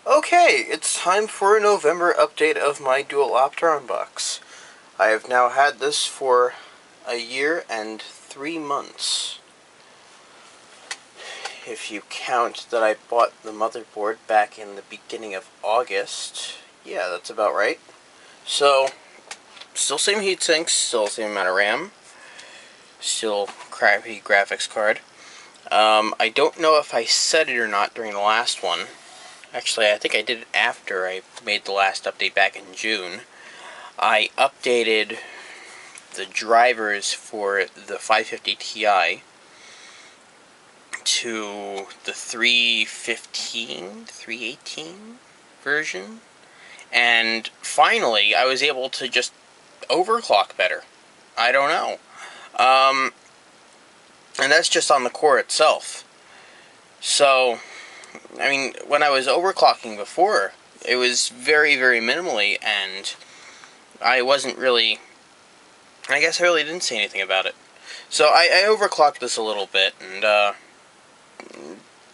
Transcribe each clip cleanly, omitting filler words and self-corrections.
Okay, it's time for a November update of my dual Opteron box. I have now had this for a year and 3 months. If you count that I bought the motherboard back in the beginning of August, yeah, that's about right. So, still same heatsink, still same amount of RAM, still crappy graphics card. I don't know if I said it or not during the last one. Actually, I think I did it after I made the last update back in June. I updated the drivers for the 550 Ti to the 315, 318 version. And finally, I was able to just overclock better. I don't know. And that's just on the core itself. So, I mean, when I was overclocking before, it was very, very minimally, and I wasn't really... I guess I really didn't say anything about it. So I overclocked this a little bit, and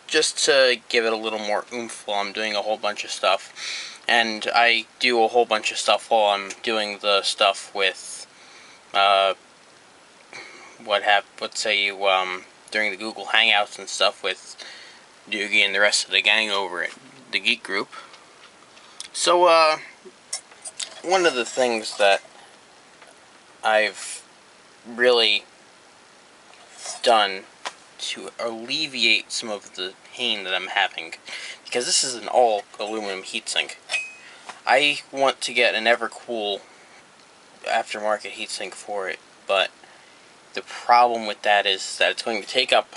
just to give it a little more oomph while I'm doing a whole bunch of stuff. And I do a whole bunch of stuff while I'm doing the stuff with, let's say you, during the Google Hangouts and stuff with Doogie and the rest of the gang over at the Geek Group. So, one of the things that I've really done to alleviate some of the pain that I'm having, because this is an all aluminum heatsink, I want to get an Evercool aftermarket heatsink for it, but the problem with that is that it's going to take up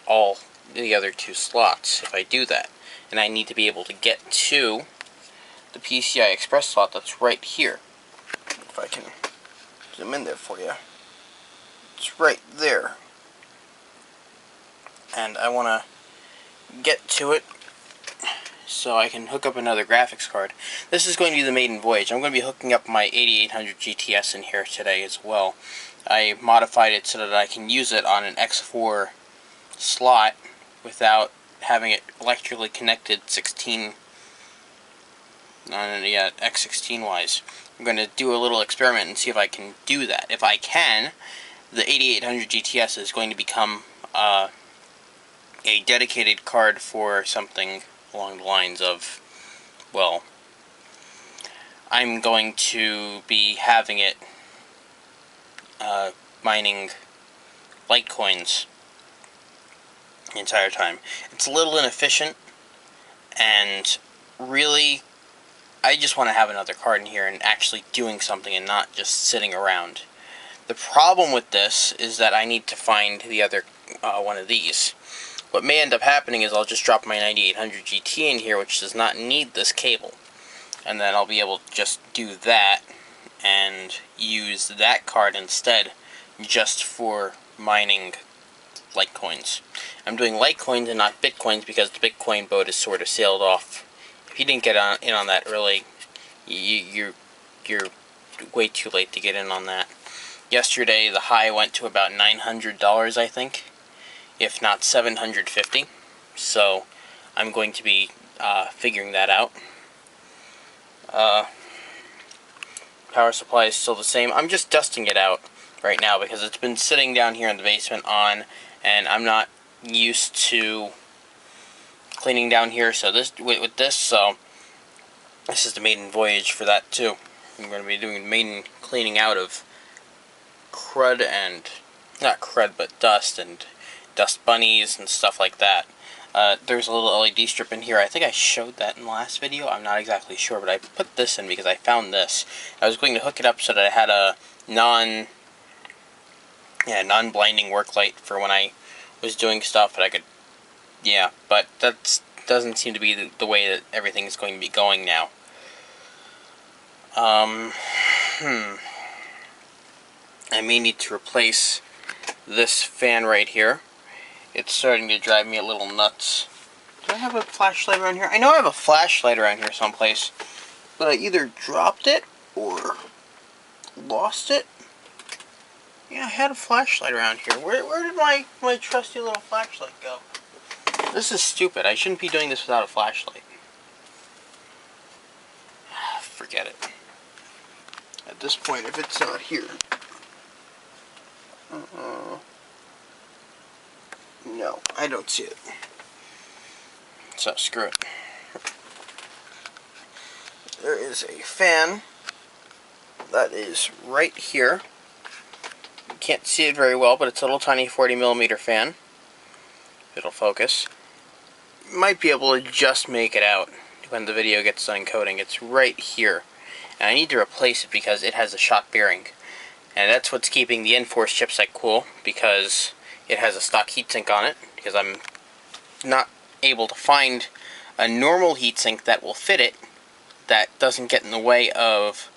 all the other two slots if I do that, and I need to be able to get to the PCI Express slot that's right here. If I can zoom in there for you. It's right there. And I want to get to it so I can hook up another graphics card. This is going to be the maiden voyage. I'm going to be hooking up my 8800 GTS in here today as well. I modified it so that I can use it on an X4 slot without having it electrically connected 16 on X16 wise. I'm going to do a little experiment and see if I can do that. If I can, the 8800 GTS is going to become a dedicated card for something along the lines of, well, I'm going to be having it mining Litecoins the entire time. It's a little inefficient, and really, I just want to have another card in here and actually doing something and not just sitting around. The problem with this is that I need to find the other one of these. What may end up happening is I'll just drop my 9800 GT in here, which does not need this cable. And then I'll be able to just do that and use that card instead just for mining Litecoins. I'm doing Litecoins and not Bitcoins because the Bitcoin boat is sort of sailed off. If you didn't get in on that early, you're way too late to get in on that. Yesterday, the high went to about $900, I think, if not $750. So I'm going to be figuring that out. Power supply is still the same. I'm just dusting it out right now because it's been sitting down here in the basement on, and I'm not used to cleaning down here. So this with this, so this is the maiden voyage for that too. I'm going to be doing maiden cleaning out of crud and not crud, but dust and dust bunnies and stuff like that. There's a little LED strip in here. I think I showed that in the last video. I'm not exactly sure, but I put this in because I found this. I was going to hook it up so that I had a non-blinding work light for when I was doing stuff, but I could, but that doesn't seem to be the way that everything is going to be going now. I may need to replace this fan right here. It's starting to drive me a little nuts. Do I have a flashlight around here? I know I have a flashlight around here someplace, but I either dropped it or lost it. Yeah, I had a flashlight around here. Where did my trusty little flashlight go? This is stupid. I shouldn't be doing this without a flashlight. forget it. At this point, if it's not here. No, I don't see it. So, screw it. There is a fan that is right here. You can't see it very well, but it's a little tiny 40mm fan. It'll focus. You might be able to just make it out when the video gets done encoding. It's right here. And I need to replace it because it has a shock bearing. And that's what's keeping the N-Force chipset cool, because it has a stock heatsink on it, because I'm not able to find a normal heatsink that will fit it, that doesn't get in the way of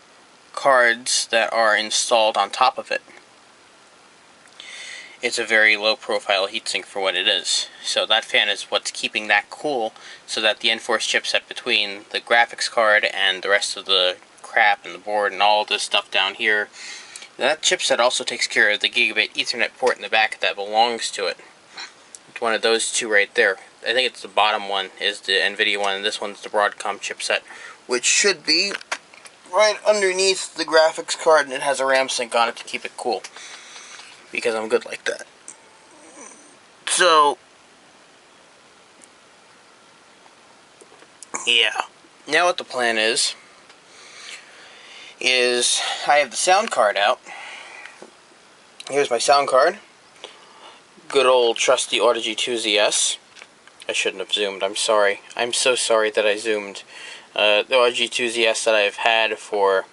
cards that are installed on top of it. It's a very low profile heatsink for what it is. So that fan is what's keeping that cool, so that the N-Force chipset between the graphics card and the rest of the crap and the board and all this stuff down here, that chipset also takes care of the gigabit Ethernet port in the back that belongs to it. It's one of those two right there. I think it's the bottom one is the NVIDIA one, and this one's the Broadcom chipset, which should be right underneath the graphics card, and it has a RAM sync on it to keep it cool, because I'm good like that. So, yeah. Now what the plan is I have the sound card out. Here's my sound card. Good old trusty Audigy 2ZS. I shouldn't have zoomed, I'm sorry. I'm so sorry that I zoomed. The Audigy 2ZS that I've had for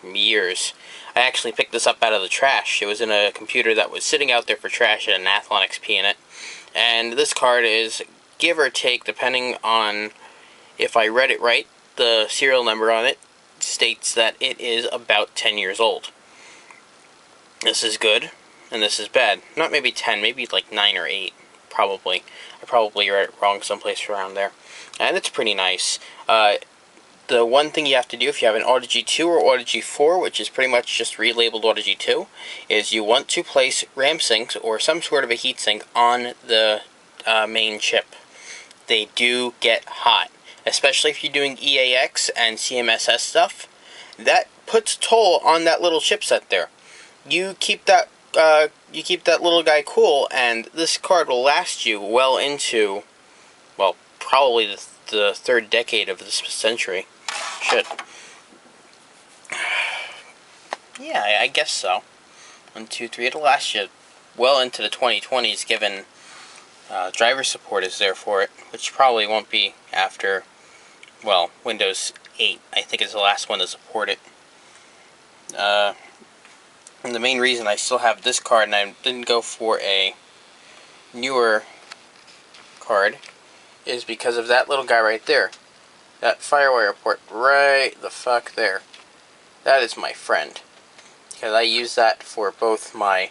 years. I actually picked this up out of the trash. It was in a computer that was sitting out there for trash and an Athlon XP in it. And this card is, give or take, depending on if I read it right, the serial number on it states that it is about 10 years old. This is good, and this is bad. Not maybe 10, maybe like 9 or 8, probably. I probably read it wrong someplace around there. And it's pretty nice. The one thing you have to do if you have an Audigy 2 or Audigy 4, which is pretty much just relabeled Audigy 2, is you want to place RAM syncs or some sort of a heatsink on the main chip. They do get hot, especially if you're doing EAX and CMSS stuff. That puts toll on that little chipset there. You keep that little guy cool, and this card will last you well into, well, probably the third decade of this century. Shit. Yeah, I guess so. 1, 2, 3. It'll last you well into the 2020s, given driver support is there for it, which probably won't be after, well, Windows 8. I think is the last one to support it. And the main reason I still have this card and I didn't go for a newer card is because of that little guy right there. That FireWire port right the fuck there. That is my friend. Because I use that for both my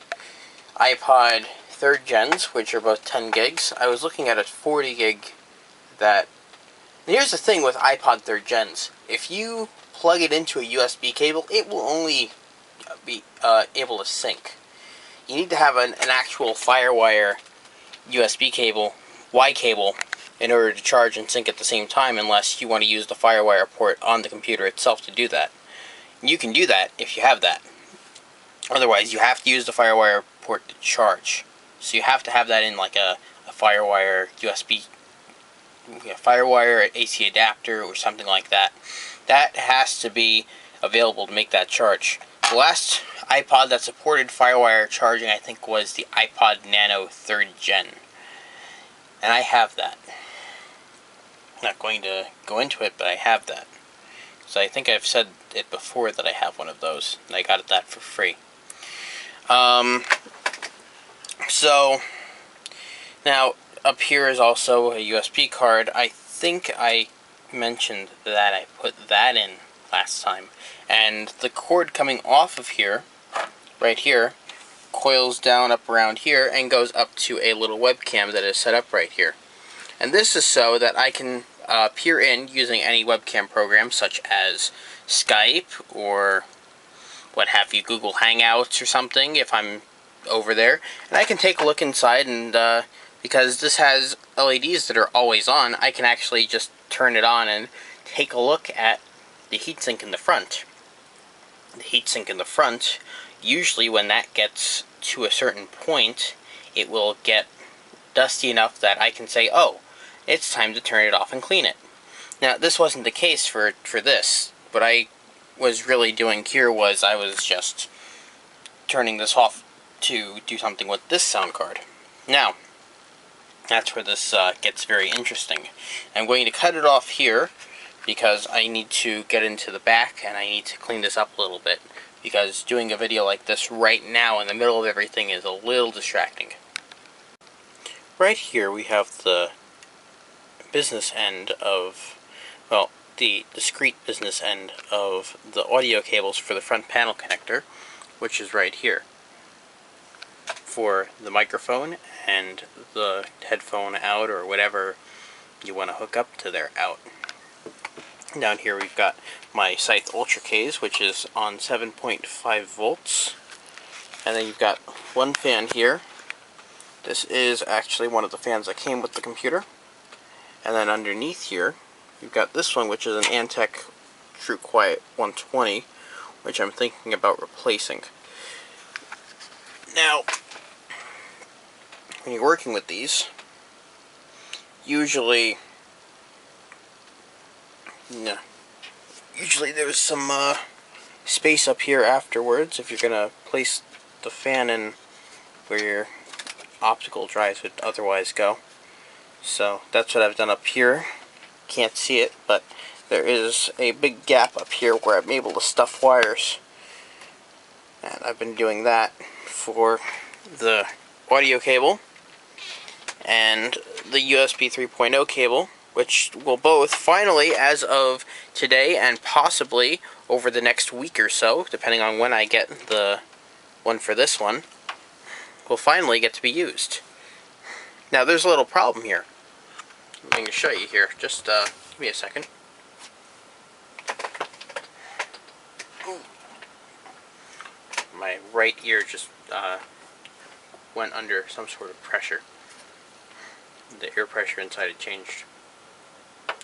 iPod 3rd gens, which are both 10 gigs. I was looking at a 40 gig that... Here's the thing with iPod 3rd gens. If you plug it into a USB cable, it will only be able to sync. You need to have an actual FireWire USB cable, Y cable, in order to charge and sync at the same time, unless you want to use the FireWire port on the computer itself to do that. You can do that if you have that. Otherwise, you have to use the FireWire port to charge. So you have to have that in like a FireWire USB, FireWire AC adapter or something like that. That has to be available to make that charge. The last iPod that supported FireWire charging, I think, was the iPod Nano 3rd Gen. And I have that. I'm not going to go into it, but I have that. So I think I've said it before that I have one of those, and I got that for free. So, now, up here is also a USB card. I think I mentioned that I put that in last time. And the cord coming off of here, right here, coils down up around here and goes up to a little webcam that is set up right here. And this is so that I can peer in using any webcam program such as Skype or what have you, Google Hangouts or something if I'm over there. And I can take a look inside, and because this has LEDs that are always on, I can actually just turn it on and take a look at the heatsink in the front. The heatsink in the front, usually when that gets to a certain point, it will get dusty enough that I can say, oh, it's time to turn it off and clean it. Now, this wasn't the case for this. What I was really doing here was I was just turning this off to do something with this sound card. Now, that's where this gets very interesting. I'm going to cut it off here because I need to get into the back and I need to clean this up a little bit, because doing a video like this right now in the middle of everything is a little distracting. Right here we have the business end of, well, the discrete business end of the audio cables for the front panel connector, which is right here, for the microphone and the headphone out, or whatever you want to hook up to their out. Down here we've got my Scythe Ultra case, which is on 7.5 volts. And then you've got one fan here. This is actually one of the fans that came with the computer. And then underneath here, you've got this one, which is an Antec True Quiet 120, which I'm thinking about replacing. Now, when you're working with these, usually there's some space up here afterwards if you're going to place the fan in where your optical drives would otherwise go. So that's what I've done up here. Can't see it, but there is a big gap up here where I'm able to stuff wires. And I've been doing that for the audio cable and the USB 3.0 cable, which will both finally, as of today and possibly over the next week or so, depending on when I get the one for this one, will finally get to be used. Now, there's a little problem here. I'm going to show you here. Just give me a second. Ooh. My right ear just went under some sort of pressure. The air pressure inside it changed.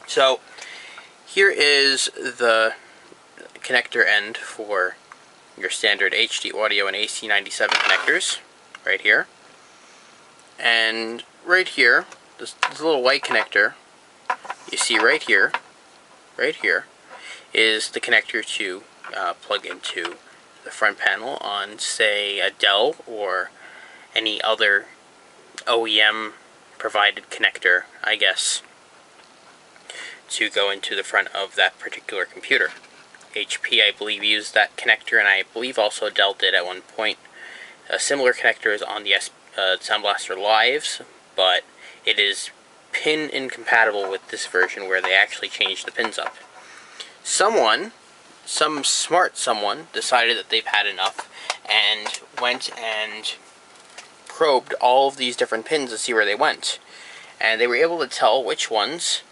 So, here is the connector end for your standard HD audio and AC97 connectors, right here. And right here, this little white connector you see right here, is the connector to plug into the front panel on, say, a Dell or any other OEM provided connector, I guess, to go into the front of that particular computer. HP, I believe, used that connector, and I believe also Dell did at one point. A similar connector is on the Sound Blaster Lives, but it is pin incompatible with this version where they actually changed the pins up. Some smart someone decided that they've had enough and went and probed all of these different pins to see where they went. And they were able to tell which ones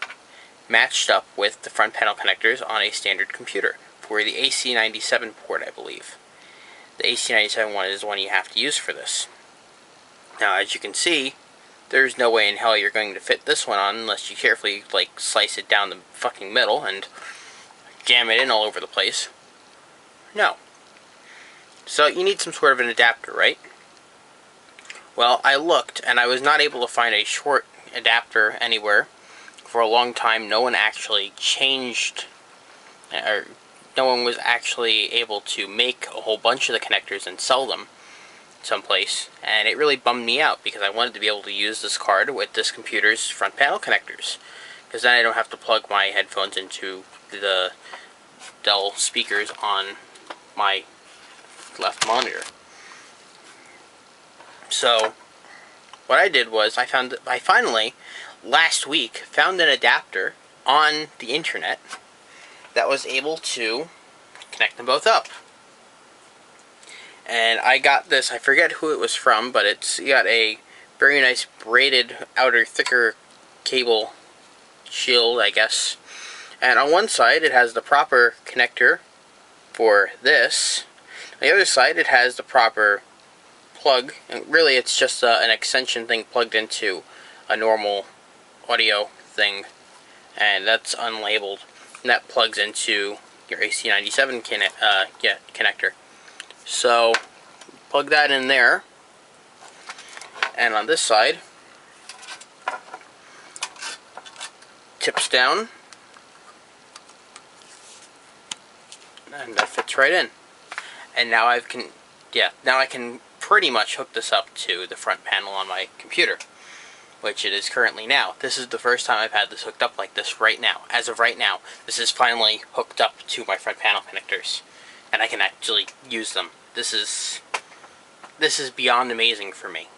matched up with the front panel connectors on a standard computer for the AC97 port, I believe. The AC97 one is the one you have to use for this. Now, as you can see, there's no way in hell you're going to fit this one on unless you carefully, like, slice it down the fucking middle and jam it in all over the place. No. So you need some sort of an adapter, right? Well, I looked, and I was not able to find a short adapter anywhere. For a long time, no one actually changed, or no one was actually able to make a whole bunch of the connectors and sell them someplace, and it really bummed me out because I wanted to be able to use this card with this computer's front panel connectors, because then I don't have to plug my headphones into the Dell speakers on my left monitor. So what I did was I finally last week found an adapter on the internet that was able to connect them both up. And I got this, I forget who it was from, but it's got a very nice braided outer thicker cable shield, I guess. And on one side it has the proper connector for this. On the other side it has the proper plug, and really it's just an extension thing plugged into a normal audio thing, and that's unlabeled, and that plugs into your AC97 connector. So plug that in there, and on this side, tips down, and that fits right in. And now I can pretty much hook this up to the front panel on my computer, which it is currently now. This is the first time I've had this hooked up like this right now. As of right now, this is finally hooked up to my front panel connectors, and I can actually use them. This is beyond amazing for me,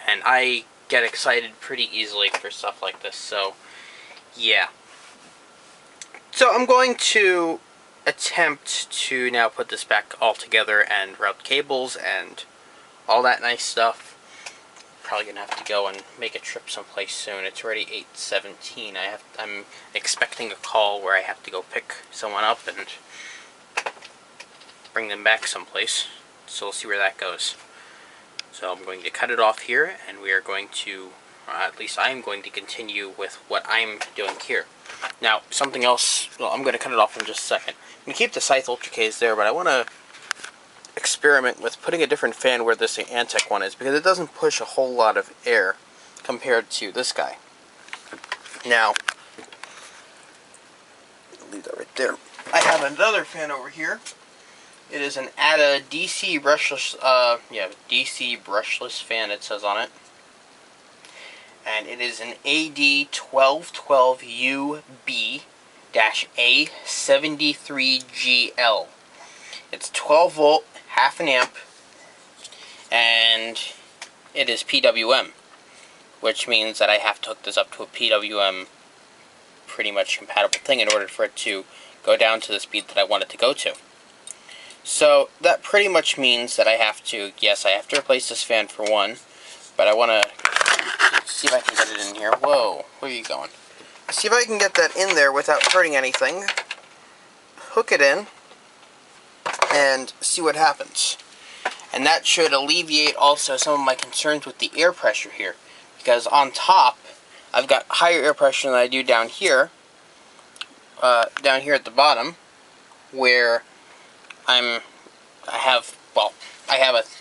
and I get excited pretty easily for stuff like this, so yeah. So I'm going to attempt to now put this back all together and route cables and all that nice stuff. Probably gonna have to go and make a trip someplace soon. It's already 8:17. I'm expecting a call where I have to go pick someone up and bring them back someplace. So we'll see where that goes. So I'm going to cut it off here, and we are going to, at least I'm going to continue with what I'm doing here. Now, something else, well, I'm going to cut it off in just a second. I'm going to keep the Scythe Ultra Ks there, but I want to experiment with putting a different fan where this Antec one is, because it doesn't push a whole lot of air compared to this guy. Now, leave that right there. I have another fan over here. It is an ATA DC brushless, DC brushless fan, it says on it. And it is an AD1212UB-A73GL. It's 12 volt, half an amp, and it is PWM, which means that I have to hook this up to a PWM pretty much compatible thing in order for it to go down to the speed that I want it to go to. So that pretty much means that I have to, yes, I have to replace this fan for one, but I want to see if I can get it in here. Whoa, where are you going? See if I can get that in there without hurting anything. Hook it in, and see what happens. And that should alleviate also some of my concerns with the air pressure here, because on top, I've got higher air pressure than I do down here at the bottom, where I have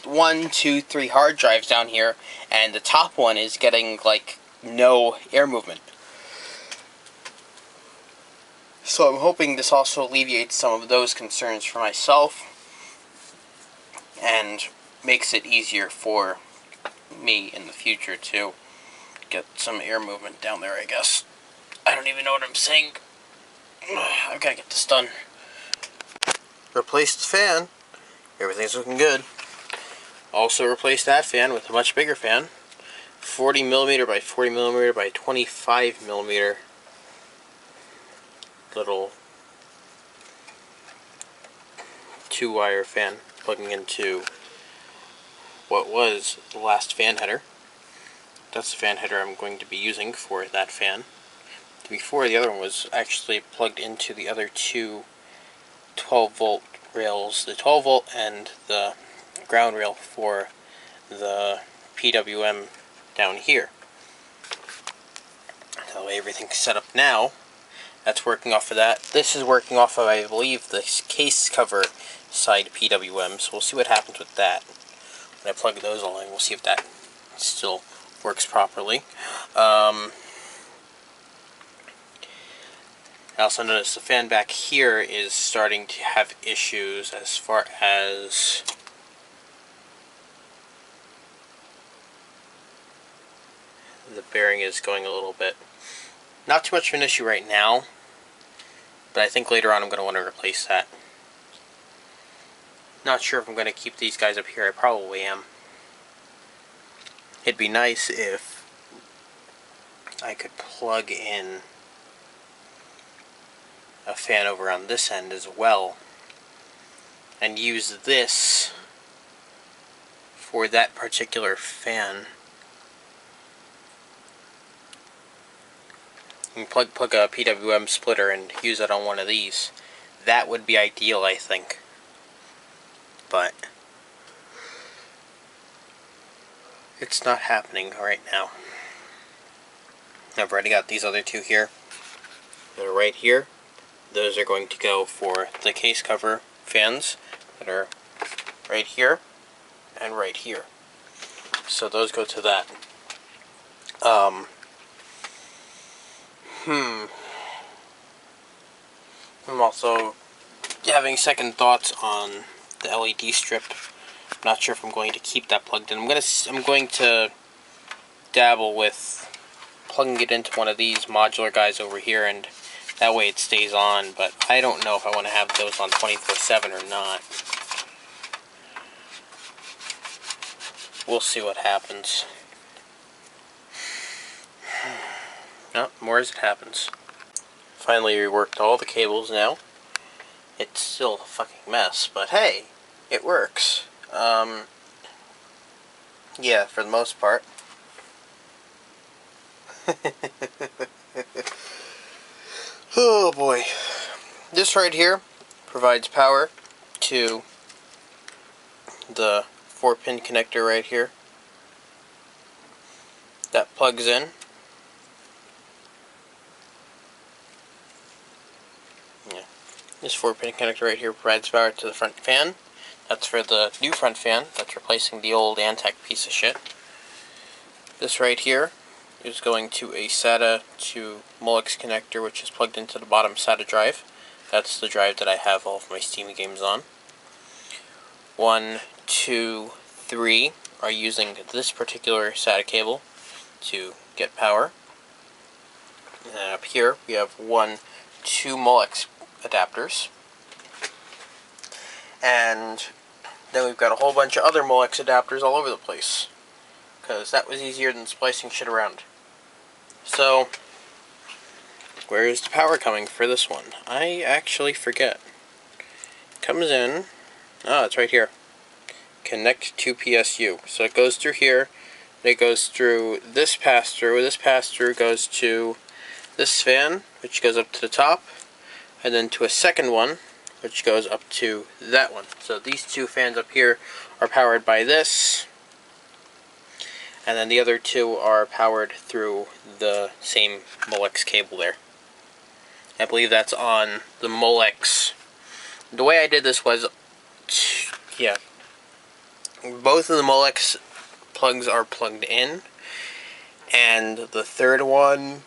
1, 2, 3 hard drives down here, and the top one is getting like no air movement. So I'm hoping this also alleviates some of those concerns for myself and makes it easier for me in the future to get some air movement down there, I guess. I don't even know what I'm saying. I've got to get this done. Replaced the fan. Everything's looking good. Also replaced that fan with a much bigger fan. 40mm by 40mm by 25mm little 2-wire fan plugging into what was the last fan header. That's the fan header I'm going to be using for that fan. Before, the other one was actually plugged into the other two 12-volt rails, the 12-volt and the ground rail for the PWM down here. So the way everything's set up now, that's working off of that. This is working off of, I believe, the case cover side PWM, so we'll see what happens with that. When I plug those all in, we'll see if that still works properly. I also noticed the fan back here is starting to have issues as far as the bearing is going a little bit. Not too much of an issue right now, but I think later on I'm going to want to replace that. Not sure if I'm going to keep these guys up here. I probably am. It'd be nice if I could plug in a fan over on this end as well and use this for that particular fan. You can plug a PWM splitter and use it on one of these. That would be ideal, I think. But it's not happening right now. I've already got these other two here. They're right here. those are going to go for the case cover fans that are right here and right here. So those go to that. I'm also having second thoughts on the LED strip. I'm not sure if I'm going to keep that plugged in. I'm going to dabble with plugging it into one of these modular guys over here, and that way it stays on, but I don't know if I want to have those on 24/7 or not. We'll see what happens. No, more as it happens. Finally reworked all the cables now. It's still a fucking mess, but hey, it works. Yeah, for the most part. Oh boy. This right here provides power to the 4-pin connector right here. That plugs in. Yeah. This 4-pin connector right here provides power to the front fan. That's for the new front fan. That's replacing the old Antec piece of shit. This right here is going to a SATA to Molex connector, which is plugged into the bottom SATA drive. That's the drive that I have all of my Steam games on. 1, 2, 3 are using this particular SATA cable to get power. And up here we have 1, 2 Molex adapters. And then we've got a whole bunch of other Molex adapters all over the place, because that was easier than splicing shit around. So, where is the power coming for this one? I actually forget. It comes in, it's right here. Connect to PSU. So it goes through here, it goes through this pass-through. This pass-through goes to this fan, which goes up to the top, and then to a second one, which goes up to that one. So these two fans up here are powered by this, and then the other two are powered through the same Molex cable there. I believe that's on the Molex. The way I did this was, yeah, both of the Molex plugs are plugged in, and the third one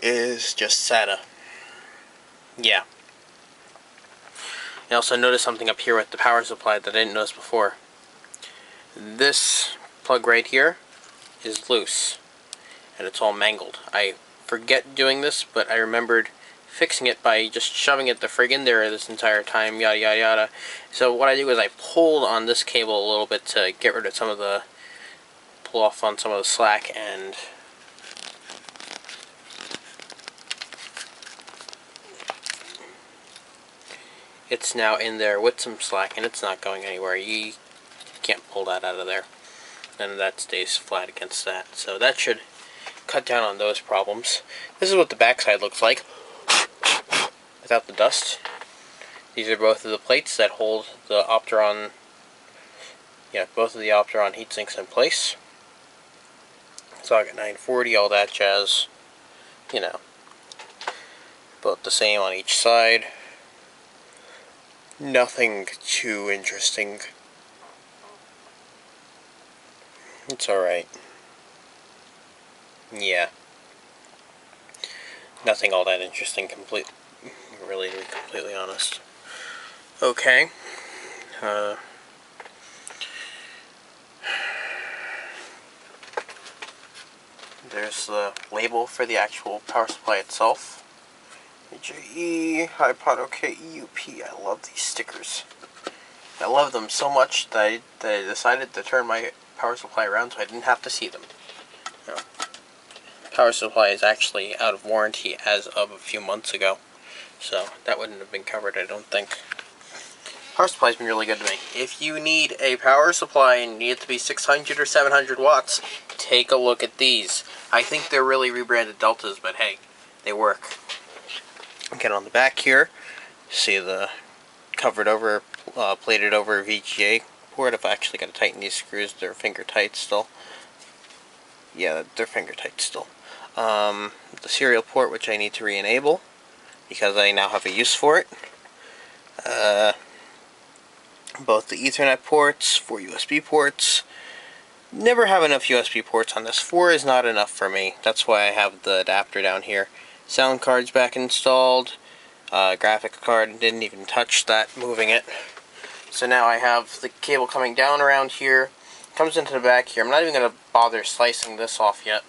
is just SATA. Yeah. I also noticed something up here with the power supply that I didn't notice before. This plug right here is loose, and it's all mangled. I forget doing this, but I remembered fixing it by just shoving it the frig in there this entire time, yada yada yada. So what I do is I pulled on this cable a little bit to get rid of some of the, pull off on some of the slack, and it's now in there with some slack, and it's not going anywhere. You can't pull that out of there. None of that stays flat against that. So that should cut down on those problems. This is what the backside looks like without the dust. These are both of the plates that hold the Opteron, both of the Opteron heatsinks in place. Socket 940, all that jazz. Both the same on each side. Nothing too interesting. It's alright. Yeah. Nothing all that interesting, really, to be completely honest. Okay. There's the label for the actual power supply itself. HAE, iPod OK, EUP. I love these stickers. I love them so much that I decided to turn my power supply around so I didn't have to see them. Power supply is actually out of warranty as of a few months ago, so that wouldn't have been covered, I don't think. Power supply's been really good to me. If you need a power supply and need it to be 600 or 700 watts, take a look at these. I think they're really rebranded Deltas, but hey, they work. Get on the back here, see the covered over, plated over VGA port. I've actually got to tighten these screws. They're finger tight still. Yeah, they're finger tight still. The serial port, which I need to re-enable. because I now have a use for it. Both the Ethernet ports, 4 USB ports. Never have enough USB ports on this. 4 is not enough for me. That's why I have the adapter down here. Sound card's back installed. Graphic card, didn't even touch that, moving it. So now I have the cable coming down around here. Comes into the back here. I'm not even going to bother slicing this off yet.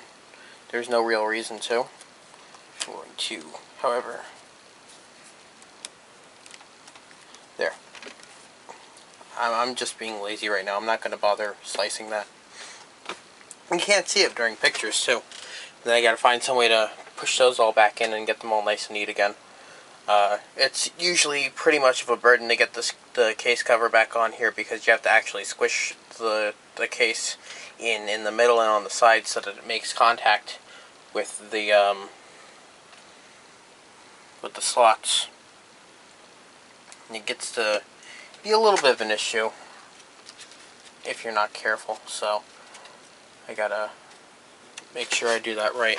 There's no real reason to. I'm going to, however... There. I'm just being lazy right now. I'm not going to bother slicing that. You can't see it during pictures, too. Then I got to find some way to push those all back in and get them all nice and neat again. It's usually pretty much of a burden to get the case cover back on here because you have to actually squish the case in the middle and on the side so that it makes contact with the slots. And it gets to be a little bit of an issue if you're not careful, so I gotta make sure I do that right.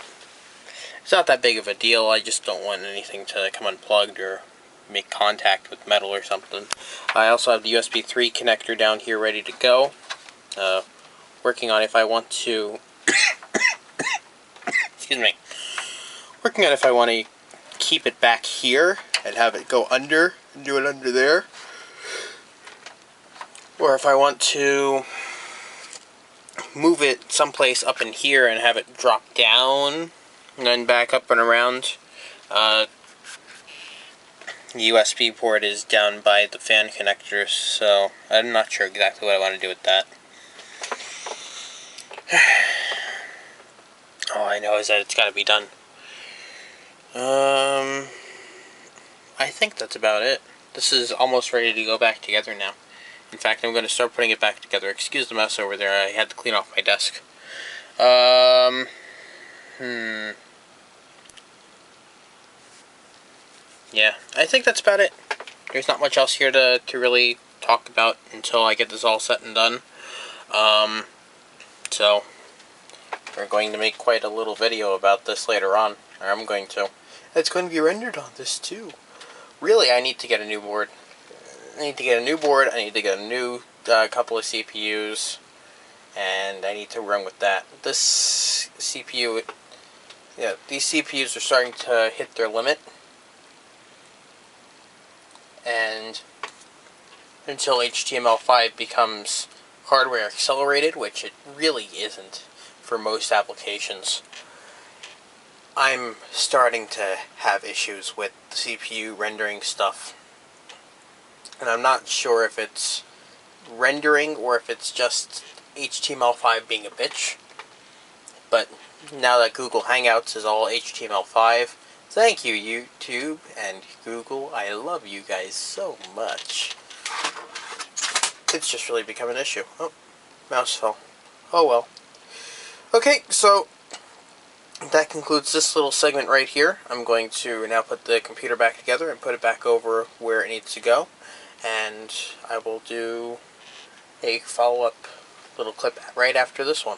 It's not that big of a deal, I just don't want anything to come unplugged or make contact with metal or something. I also have the USB 3 connector down here ready to go. Working on if I want to... excuse me. Working on if I want to keep it back here and have it go under and do it under there. Or if I want to move it someplace up in here and have it drop down and then back up and around. The USB port is down by the fan connectors, so I'm not sure exactly what I want to do with that. All I know is that it's got to be done. I think that's about it. This is almost ready to go back together now. In fact, I'm going to start putting it back together. Excuse the mess over there. I had to clean off my desk. Yeah, I think that's about it. There's not much else here to really talk about until I get this all set and done. So, we're going to make quite a little video about this later on. Or I'm going to. It's going to be rendered on this too. Really, I need to get a new board. I need to get a new board, I need to get a new couple of CPUs, and I need to run with that. This CPU, yeah, these CPUs are starting to hit their limit, and until HTML5 becomes hardware accelerated, which it really isn't for most applications, I'm starting to have issues with the CPU rendering stuff. And I'm not sure if it's rendering or if it's just HTML5 being a bitch. But now that Google Hangouts is all HTML5, thank you YouTube and Google, I love you guys so much. It's just really become an issue. Oh, mouse fell. Oh well. Okay, so that concludes this little segment right here. I'm going to now put the computer back together and put it back over where it needs to go. And I will do a follow-up little clip right after this one.